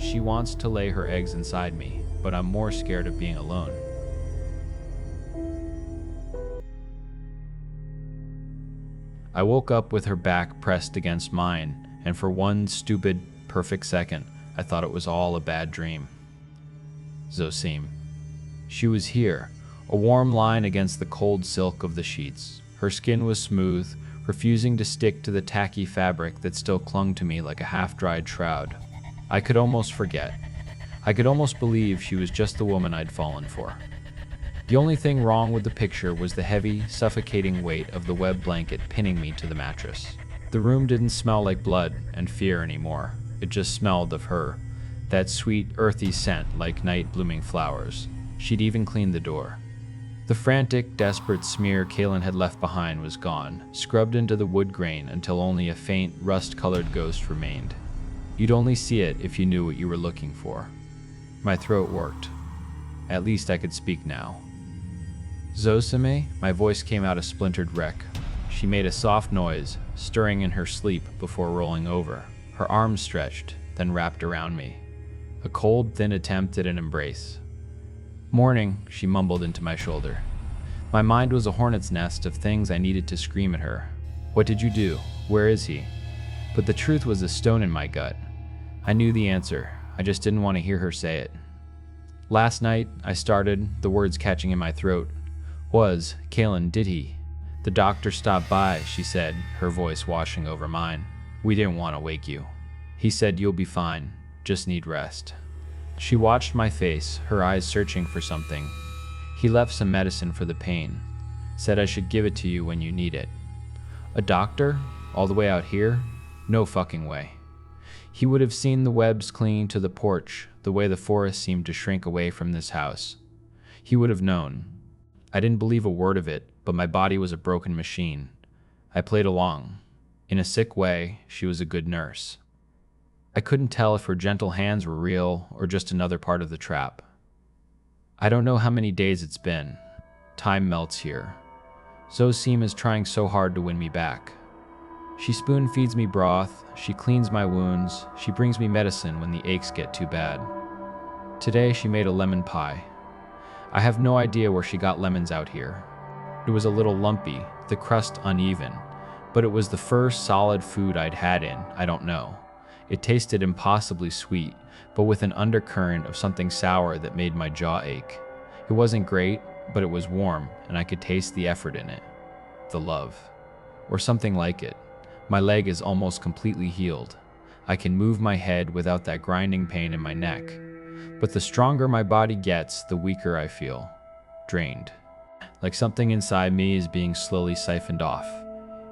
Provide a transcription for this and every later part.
She wants to lay her eggs inside me, but I'm more scared of being alone. I woke up with her back pressed against mine, and for one stupid, perfect second, I thought it was all a bad dream. Zosim. She was here, a warm line against the cold silk of the sheets. Her skin was smooth, refusing to stick to the tacky fabric that still clung to me like a half-dried shroud. I could almost forget. I could almost believe she was just the woman I'd fallen for. The only thing wrong with the picture was the heavy, suffocating weight of the web blanket pinning me to the mattress. The room didn't smell like blood and fear anymore. It just smelled of her, that sweet, earthy scent like night-blooming flowers. She'd even cleaned the door. The frantic, desperate smear Kaylin had left behind was gone, scrubbed into the wood grain until only a faint, rust-colored ghost remained. You'd only see it if you knew what you were looking for. My throat worked. At least I could speak now. Zosime? My voice came out a splintered wreck. She made a soft noise, stirring in her sleep before rolling over. Her arms stretched, then wrapped around me. A cold, thin attempt at an embrace. Morning, she mumbled into my shoulder. My mind was a hornet's nest of things I needed to scream at her. What did you do? Where is he? But the truth was a stone in my gut. I knew the answer. I just didn't want to hear her say it. Last night, I started, the words catching in my throat. Kaylin, did he? The doctor stopped by, she said, her voice washing over mine. We didn't want to wake you. He said you'll be fine, just need rest. She watched my face, her eyes searching for something. He left some medicine for the pain, said I should give it to you when you need it. A doctor? All the way out here? No fucking way. He would have seen the webs clinging to the porch, the way the forest seemed to shrink away from this house. He would have known. I didn't believe a word of it, but my body was a broken machine. I played along. In a sick way, she was a good nurse. I couldn't tell if her gentle hands were real or just another part of the trap. I don't know how many days it's been. Time melts here. Zosim is trying so hard to win me back. She spoon feeds me broth, she cleans my wounds, she brings me medicine when the aches get too bad. Today she made a lemon pie. I have no idea where she got lemons out here. It was a little lumpy, the crust uneven, but it was the first solid food I'd had in, I don't know. It tasted impossibly sweet, but with an undercurrent of something sour that made my jaw ache. It wasn't great, but it was warm, and I could taste the effort in it. The love. Or something like it. My leg is almost completely healed. I can move my head without that grinding pain in my neck. But the stronger my body gets, the weaker I feel. Drained. Like something inside me is being slowly siphoned off.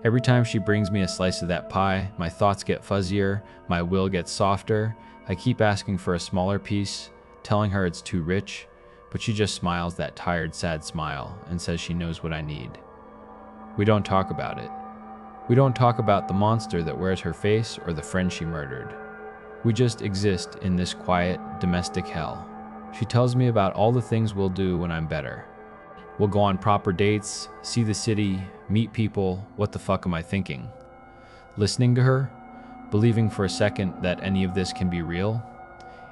Every time she brings me a slice of that pie, my thoughts get fuzzier, my will gets softer. I keep asking for a smaller piece, telling her it's too rich, but she just smiles that tired, sad smile and says she knows what I need. We don't talk about it. We don't talk about the monster that wears her face or the friend she murdered. We just exist in this quiet, domestic hell. She tells me about all the things we'll do when I'm better. We'll go on proper dates, see the city, meet people. What the fuck am I thinking? Listening to her, believing for a second that any of this can be real?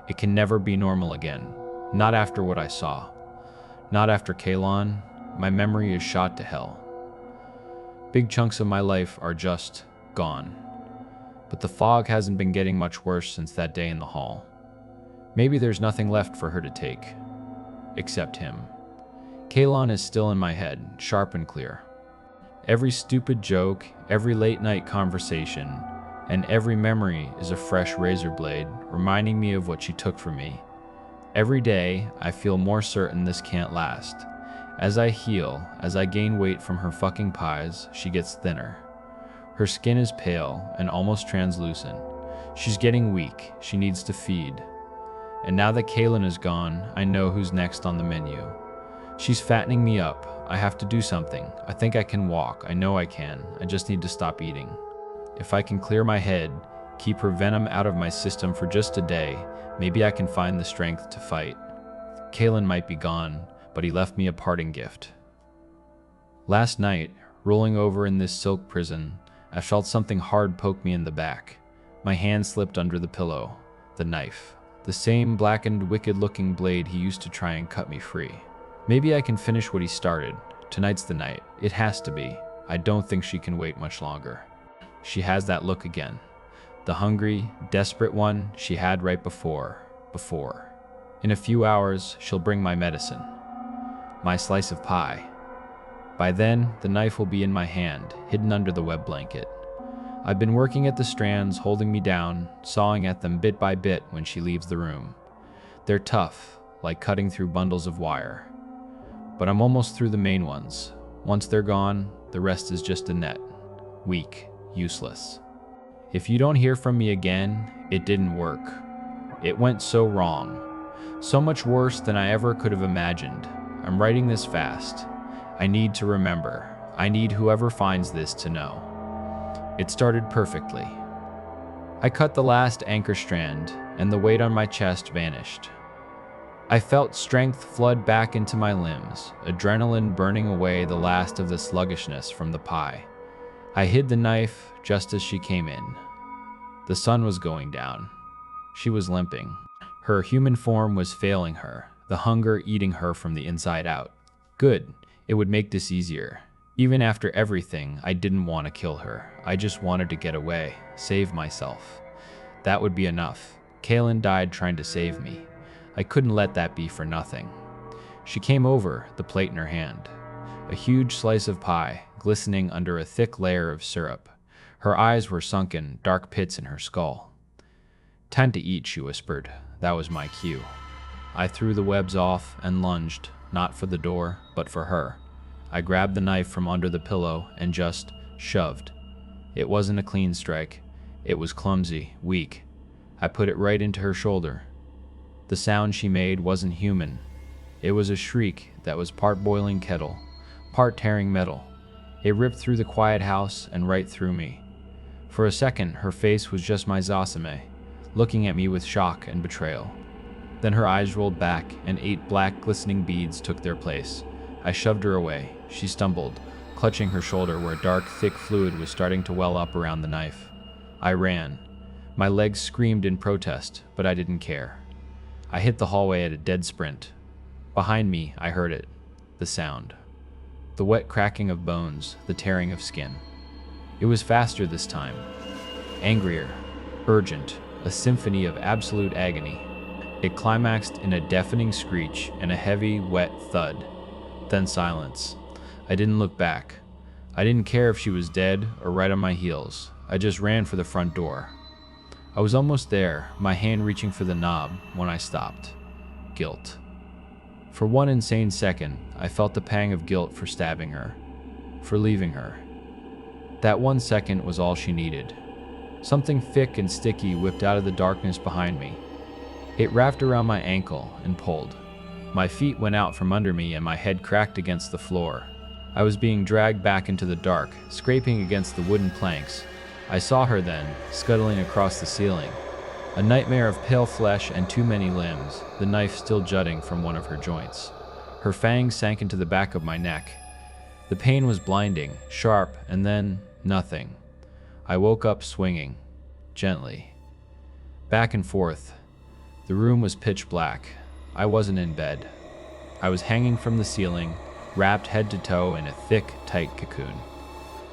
It can never be normal again. Not after what I saw. Not after Kaylin. My memory is shot to hell. Big chunks of my life are just gone. But the fog hasn't been getting much worse since that day in the hall. Maybe there's nothing left for her to take. Except him. Kaylin is still in my head, sharp and clear. Every stupid joke, every late-night conversation, and every memory is a fresh razor blade, reminding me of what she took from me. Every day, I feel more certain this can't last. As I heal, as I gain weight from her fucking pies, she gets thinner. Her skin is pale and almost translucent. She's getting weak, she needs to feed. And now that Kaylin is gone, I know who's next on the menu. She's fattening me up. I have to do something. I think I can walk. I know I can. I just need to stop eating. If I can clear my head, keep her venom out of my system for just a day, maybe I can find the strength to fight. Kaylin might be gone, but he left me a parting gift. Last night, rolling over in this silk prison, I felt something hard poke me in the back. My hand slipped under the pillow. The knife. The same blackened, wicked-looking blade he used to try and cut me free. Maybe I can finish what he started. Tonight's the night. It has to be. I don't think she can wait much longer. She has that look again. The hungry, desperate one she had right before. In a few hours, she'll bring my medicine. My slice of pie. By then, the knife will be in my hand, hidden under the web blanket. I've been working at the strands, holding me down, sawing at them bit by bit when she leaves the room. They're tough, like cutting through bundles of wire. But I'm almost through the main ones. Once they're gone, the rest is just a net. Weak, useless. If you don't hear from me again, it didn't work. It went so wrong. So much worse than I ever could have imagined. I'm writing this fast. I need to remember. I need whoever finds this to know. It started perfectly. I cut the last anchor strand, and the weight on my chest vanished. I felt strength flood back into my limbs, adrenaline burning away the last of the sluggishness from the pie. I hid the knife just as she came in. The sun was going down. She was limping. Her human form was failing her, the hunger eating her from the inside out. Good. It would make this easier. Even after everything, I didn't want to kill her. I just wanted to get away, save myself. That would be enough. Kaylin died trying to save me. I couldn't let that be for nothing. She came over, the plate in her hand. A huge slice of pie, glistening under a thick layer of syrup. Her eyes were sunken, dark pits in her skull. "Time to eat," she whispered. That was my cue. I threw the webs off and lunged, not for the door, but for her. I grabbed the knife from under the pillow and just shoved. It wasn't a clean strike. It was clumsy, weak. I put it right into her shoulder. The sound she made wasn't human. It was a shriek that was part boiling kettle, part tearing metal. It ripped through the quiet house and right through me. For a second, her face was just my Zosime, looking at me with shock and betrayal. Then her eyes rolled back, and 8 black, glistening beads took their place. I shoved her away. She stumbled, clutching her shoulder where dark, thick fluid was starting to well up around the knife. I ran. My legs screamed in protest, but I didn't care. I hit the hallway at a dead sprint. Behind me, I heard it. The sound. The wet cracking of bones, the tearing of skin. It was faster this time. Angrier. Urgent. A symphony of absolute agony. It climaxed in a deafening screech and a heavy, wet thud. Then silence. I didn't look back. I didn't care if she was dead or right on my heels. I just ran for the front door. I was almost there, my hand reaching for the knob, when I stopped. Guilt. For one insane second, I felt the pang of guilt for stabbing her, for leaving her. That 1 second was all she needed. Something thick and sticky whipped out of the darkness behind me. It wrapped around my ankle and pulled. My feet went out from under me and my head cracked against the floor. I was being dragged back into the dark, scraping against the wooden planks. I saw her then, scuttling across the ceiling. A nightmare of pale flesh and too many limbs, the knife still jutting from one of her joints. Her fangs sank into the back of my neck. The pain was blinding, sharp, and then nothing. I woke up swinging, gently. Back and forth. The room was pitch black. I wasn't in bed. I was hanging from the ceiling, wrapped head to toe in a thick, tight cocoon.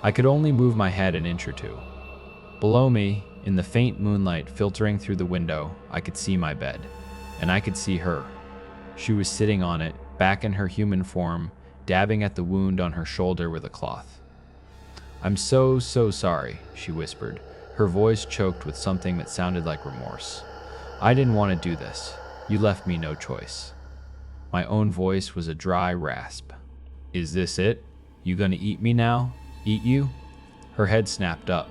I could only move my head an inch or two. Below me, in the faint moonlight filtering through the window, I could see my bed, and I could see her. She was sitting on it, back in her human form, dabbing at the wound on her shoulder with a cloth. "I'm so sorry," she whispered, her voice choked with something that sounded like remorse. "I didn't want to do this. You left me no choice." My own voice was a dry rasp. "Is this it? You gonna eat me now? Eat you?" Her head snapped up.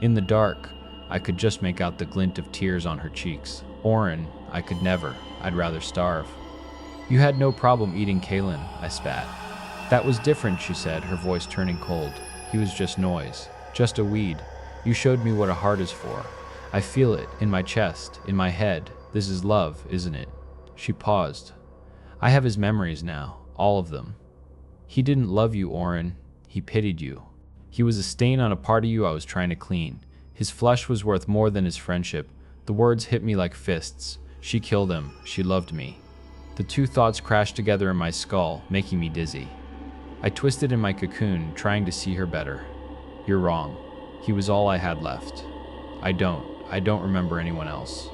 In the dark, I could just make out the glint of tears on her cheeks. Oren, I could never. I'd rather starve. "You had no problem eating Kaylin," I spat. "That was different," she said, her voice turning cold. "He was just noise. Just a weed. You showed me what a heart is for. I feel it, in my chest, in my head. This is love, isn't it?" She paused. "I have his memories now. All of them. He didn't love you, Oren. He pitied you. He was a stain on a part of you I was trying to clean. His flesh was worth more than his friendship." The words hit me like fists. She killed him. She loved me. The two thoughts crashed together in my skull, making me dizzy. I twisted in my cocoon, trying to see her better. You're wrong. He was all I had left. I don't remember anyone else.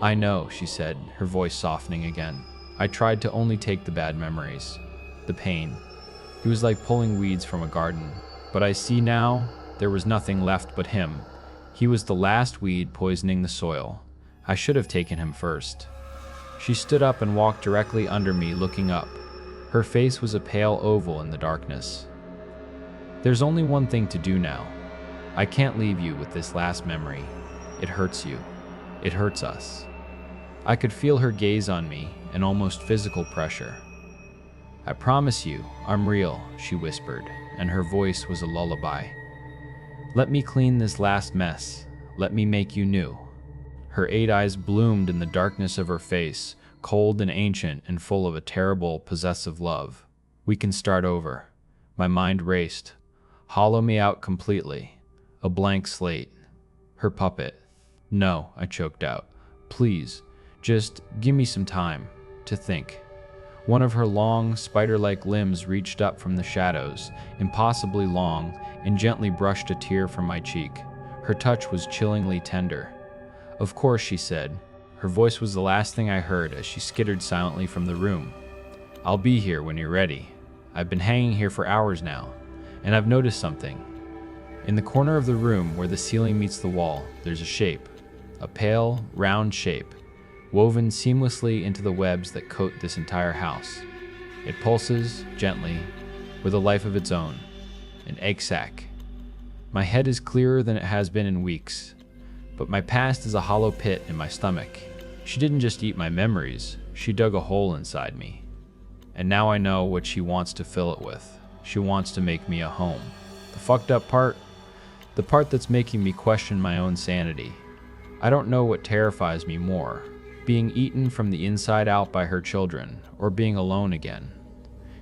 I know, she said, her voice softening again. I tried to only take the bad memories. The pain. He was like pulling weeds from a garden. But I see now, there was nothing left but him. He was the last weed poisoning the soil. I should have taken him first. She stood up and walked directly under me, looking up. Her face was a pale oval in the darkness. There's only one thing to do now. I can't leave you with this last memory. It hurts you. It hurts us. I could feel her gaze on me, an almost physical pressure. I promise you, I'm real, she whispered, and her voice was a lullaby. Let me clean this last mess. Let me make you new. Her 8 eyes bloomed in the darkness of her face, cold and ancient and full of a terrible, possessive love. We can start over. My mind raced. Hollow me out completely. A blank slate. Her puppet. No, I choked out. Please, just give me some time to think. One of her long, spider-like limbs reached up from the shadows, impossibly long, and gently brushed a tear from my cheek. Her touch was chillingly tender. Of course, she said. Her voice was the last thing I heard as she skittered silently from the room. I'll be here when you're ready. I've been hanging here for hours now, and I've noticed something. In the corner of the room where the ceiling meets the wall, there's a shape. A pale, round shape, woven seamlessly into the webs that coat this entire house. It pulses, gently, with a life of its own. An egg sac. My head is clearer than it has been in weeks, but my past is a hollow pit in my stomach. She didn't just eat my memories, she dug a hole inside me. And now I know what she wants to fill it with. She wants to make me a home. The fucked up part? The part that's making me question my own sanity. I don't know what terrifies me more, being eaten from the inside out by her children, or being alone again.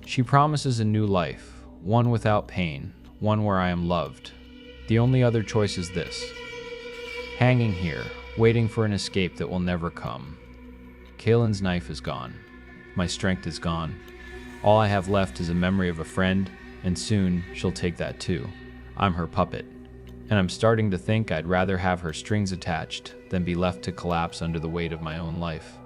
She promises a new life, one without pain, one where I am loved. The only other choice is this. Hanging here, waiting for an escape that will never come. Kaylin's knife is gone. My strength is gone. All I have left is a memory of a friend, and soon she'll take that too. I'm her puppet, and I'm starting to think I'd rather have her strings attached than be left to collapse under the weight of my own life.